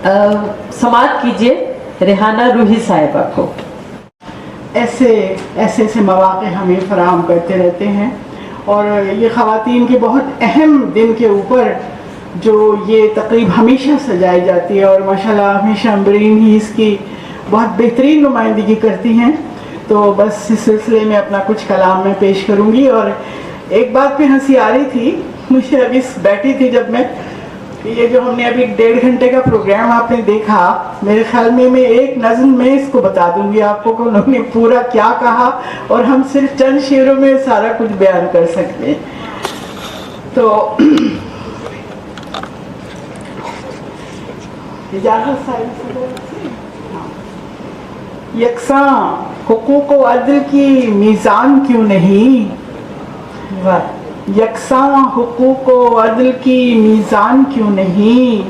समाप्त कीजिए रेहाना रूही साहिबा को। ऐसे मौक़े हमें फराहम करते रहते हैं और ये ख़वातीन के बहुत अहम दिन के ऊपर जो ये तकरीब हमेशा सजाई जाती है और माशाल्लाह हमेशा अम्बरीन ही इसकी बहुत बेहतरीन नुमाइंदगी करती हैं। तो बस इस सिलसिले में अपना कुछ कलाम मैं पेश करूँगी। और एक बात पे हंसी आ रही थी मुझे, अभी बैठी थी जब मैं, ये जो हमने अभी 1.5 घंटे का प्रोग्राम आपने देखा, मेरे ख्याल में मैं एक नज़्म में इसको बता दूंगी आपको कि उन्होंने पूरा क्या कहा और हम सिर्फ चंद शेरों में सारा कुछ बयान कर सकते हैं। तो यकसां हुकूक व अदल की मीज़ान क्यों नहीं, यकसां हुकूक व अदल की मीज़ान क्यों नहीं,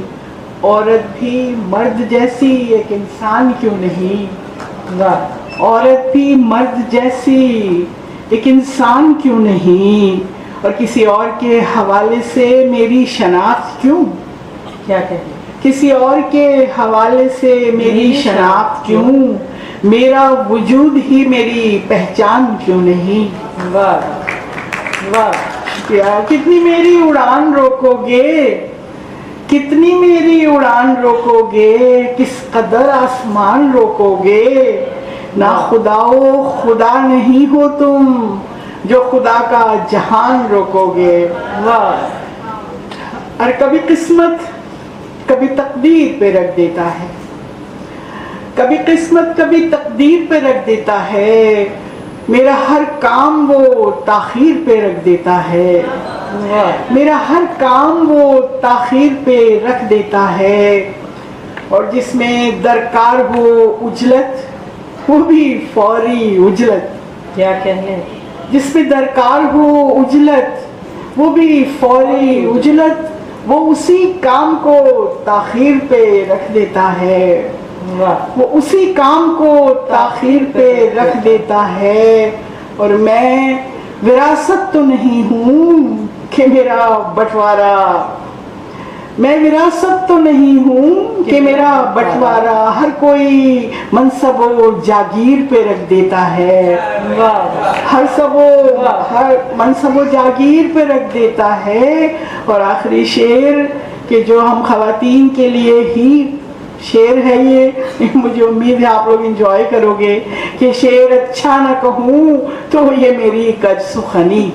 औरत भी मर्द जैसी एक इंसान क्यों नहीं, औरत भी मर्द जैसी एक इंसान क्यों नहीं, और किसी और के हवाले से मेरी शनाख्त क्यों, क्या कहें, किसी और के हवाले से मेरी शनाख्त क्यों, मेरा वजूद ही मेरी पहचान क्यों नहीं। वाह वाह, कितनी मेरी उड़ान रोकोगे, कितनी मेरी उड़ान रोकोगे, किस कदर आसमान रोकोगे, ना खुदाओ खुदा नहीं हो तुम जो खुदा का जहान रोकोगे। वाह। और कभी किस्मत कभी तकदीर पे रख देता है, कभी किस्मत कभी तकदीर पे रख देता है, मेरा हर काम वो ताखीर पे रख देता है, मेरा हर काम वो ताखीर पे रख देता है, और जिसमें दरकार हो उजलत वो भी फौरी उजलत, क्या कहने, जिसमें दरकार हो उजलत वो भी फौरी उजलत, वो उसी काम को ताखीर पे रख देता है, वो उसी काम को ताखीर पे रख देता है। और मैं विरासत तो नहीं हूँ कि मेरा बंटवारा, मैं विरासत तो नहीं हूँ कि मेरा बंटवारा हर कोई मनसब व जागीर पे रख देता है, हर मनसब व जागीर पे रख देता है। और आखिरी शेर कि जो हम ख़वातीन के लिए ही शेर है ये, मुझे उम्मीद है आप लोग एंजॉय करोगे, कि शेर अच्छा न कहूँ तो ये मेरी कज सुखनी,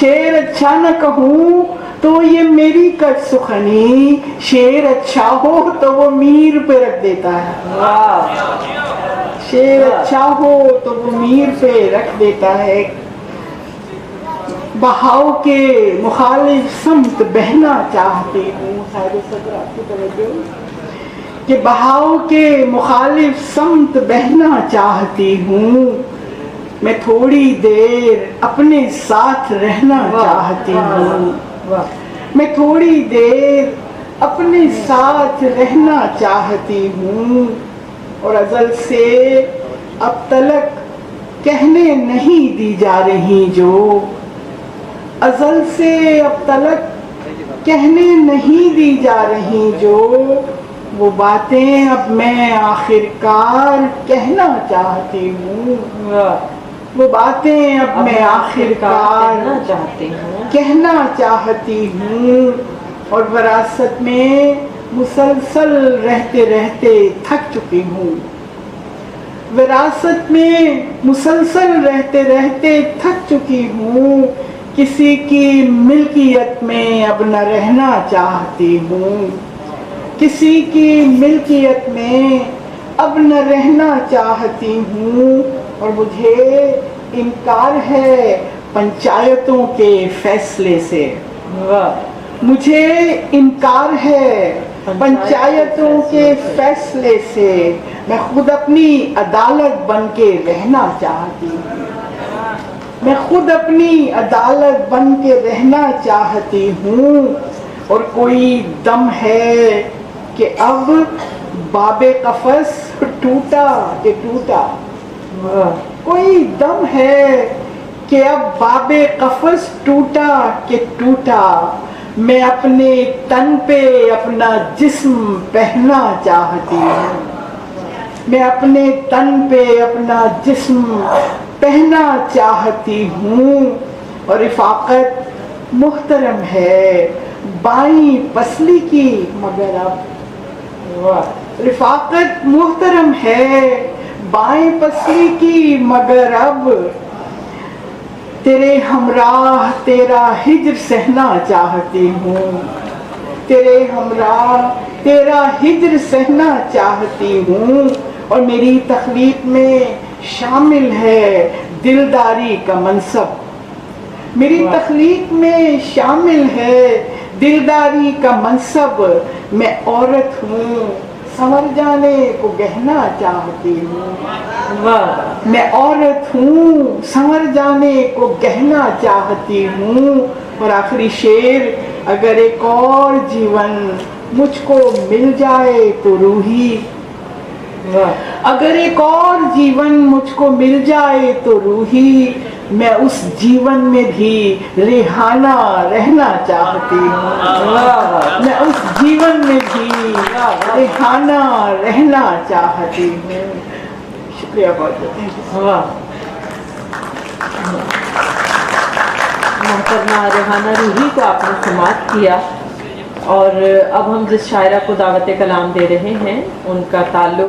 शेर अच्छा न कहूँ तो ये मेरी कज सुखनी, शेर अच्छा हो तो वो मीर पे रख देता है। वाह, शेर अच्छा हो तो वो मीर पे रख देता है। बहाव के मुखालिफ समत बहना चाहती हूँ, साहिब सदर आपकी तवज्जो, कि बहाव के मुखालिफ समत बहना चाहती हूँ, मैं थोड़ी देर अपने साथ रहना चाहती हूँ, मैं थोड़ी देर अपने साथ रहना चाहती हूँ। और अज़ल से अब तलक कहने नहीं दी जा रही जो, अज़ल से अब तलक कहने नहीं दी जा रही जो, वो बातें अब मैं आखिरकार कहना चाहती हूँ, वो बातें अब मैं आखिरकार कहना चाहती हूँ। और विरासत में मुसलसल रहते रहते थक चुकी हूँ, विरासत में मुसलसल रहते रहते थक चुकी हूँ, किसी की मिल्कियत में अब न रहना चाहती हूँ, किसी की मिल्कियत में अब न रहना चाहती हूँ। और मुझे इनकार है पंचायतों के फैसले से, मुझे इनकार है पंचायतों के फैसले से, मैं खुद अपनी अदालत बन के रहना चाहती हूँ, मैं खुद अपनी अदालत बन के रहना चाहती हूँ। और कोई दम है कि अब बाबे कफस टूटा के टूटा, कोई दम है कि अब बाबे कफस टूटा के टूटा, میں اپنے تن پہ اپنا جسم پہنا چاہتی ہوں، میں اپنے تن پہ اپنا جسم پہنا چاہتی ہوں۔ اور رفاقت محترم ہے بائیں پسلی کی مگر اب، رفاقت محترم ہے بائیں پسلی کی مگر اب، تیرے ہمراہ تیرا ہجر سہنا چاہتی ہوں، تیرے ہمراہ تیرا ہجر سہنا چاہتی ہوں۔ اور میری تخلیق میں شامل ہے دلداری کا منصب، میری تخلیق میں شامل ہے دلداری کا منصب، میں عورت ہوں سنور جانے کو گہنا چاہتی ہوں، میں عورت ہوں سنور جانے کو گہنا چاہتی ہوں۔ اور آخری شعر، اگر ایک اور جیون مجھ کو مل جائے تو روحی، اگر ایک اور جیون مجھ کو مل جائے تو روحی، میں اس جیون میں بھی ریحانہ رہنا چاہتی ہوں، میں اس جیون میں بھی ریحانہ رہنا چاہتی ہوں۔ شکریہ بہت بہت۔ محترمہ ریحانہ روحی کو آپ نے سماعت کیا، اور اب ہم جس شاعرہ کو دعوت کلام دے رہے ہیں ان کا تعلق